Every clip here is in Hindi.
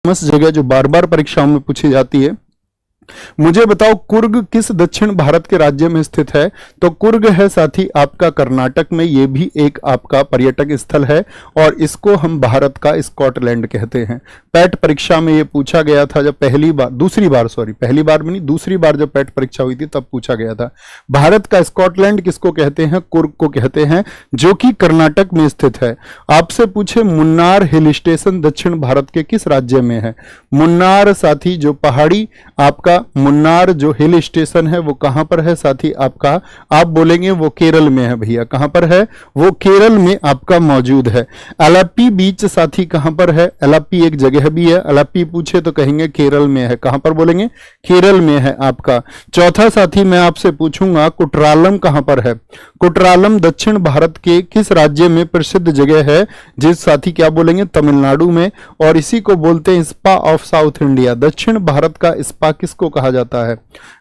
फेमस जगह जो बार बार परीक्षाओं में पूछी जाती है। मुझे बताओ कुर्ग किस दक्षिण भारत के राज्य में स्थित है? तो कुर्ग है साथी आपका कर्नाटक में, ये भी एक आपका पर्यटक स्थल है और इसको हम भारत का स्कॉटलैंड कहते हैं। पैट परीक्षा में ये पूछा गया था जब पहली बार में नहीं, दूसरी बार जब पैट परीक्षा हुई थी तब पूछा गया था। भारत का स्कॉटलैंड किसको कहते हैं? कुर्ग को कहते हैं, जो कि कर्नाटक में स्थित है। आपसे पूछे मुन्नार हिल स्टेशन दक्षिण भारत के किस राज्य में है? मुन्नार साथी जो पहाड़ी आपका मुन्नार जो हिल स्टेशन है वो कहां पर है साथी आपका? आप बोलेंगे वो केरल में है भैया। कहां पर है? वो केरल में आपका मौजूद है। अलाप्पी बीच साथी कहां पर है? अलाप्पी एक जगह भी है, अलाप्पी पूछे तो कहेंगे केरल में है। कहां पर बोलेंगे? केरल में है आपका। चौथा साथी मैं आपसे पूछूंगा कुटरालम कहां पर है? कुटरालम दक्षिण भारत के किस राज्य में प्रसिद्ध जगह है? जिस साथी क्या बोलेंगे? तमिलनाडु में। और इसी को बोलते हैं स्पा ऑफ साउथ इंडिया। दक्षिण भारत का स्पा किसको कहा जाता है?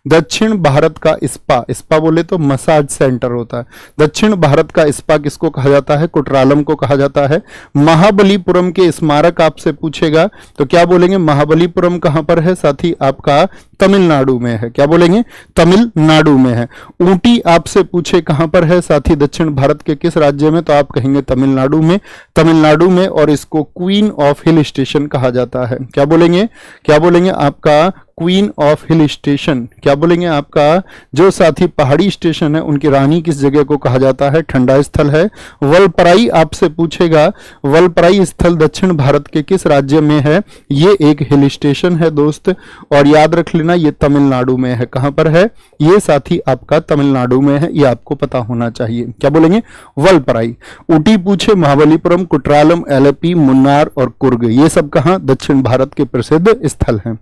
दक्षिण भारत का स्पा, स्पा बोले तो मसाज सेंटर होता है। दक्षिण भारत का स्पा किसको कहा जाता है? कुटरालम को कहा जाता है। महाबलीपुरम के स्मारक आपसे पूछेगा तो क्या बोलेंगे? महाबलीपुरम कहां पर है साथी आपका? तमिलनाडु में है। क्या बोलेंगे? तमिलनाडु में है। ऊटी आपसे पूछे कहां पर है साथी दक्षिण भारत के किस राज्य में? तो आप कहेंगे तमिलनाडु में। तमिलनाडु में, और इसको क्वीन ऑफ हिल स्टेशन कहा जाता है। क्या बोलेंगे? क्या बोलेंगे आपका? Queen of hill station. क्या बोलेंगे आपका? जो साथी पहाड़ी स्टेशन है उनकी रानी किस जगह को कहा जाता है? ठंडा स्थल है। वलपराई आपसे पूछेगा, वलपराई स्थल दक्षिण भारत के किस राज्य में है? ये एक हिल स्टेशन है दोस्त, और याद रख लेना ये तमिलनाडु में है। कहां पर है? ये साथी आपका तमिलनाडु में है, ये आपको पता होना चाहिए। क्या बोलेंगे? वलपराई। ऊटी पूछे, महाबलीपुरम, कुटरालम, एलेपी, मुन्नार और कुर्ग, ये सब कहां? दक्षिण भारत के प्रसिद्ध स्थल हैं।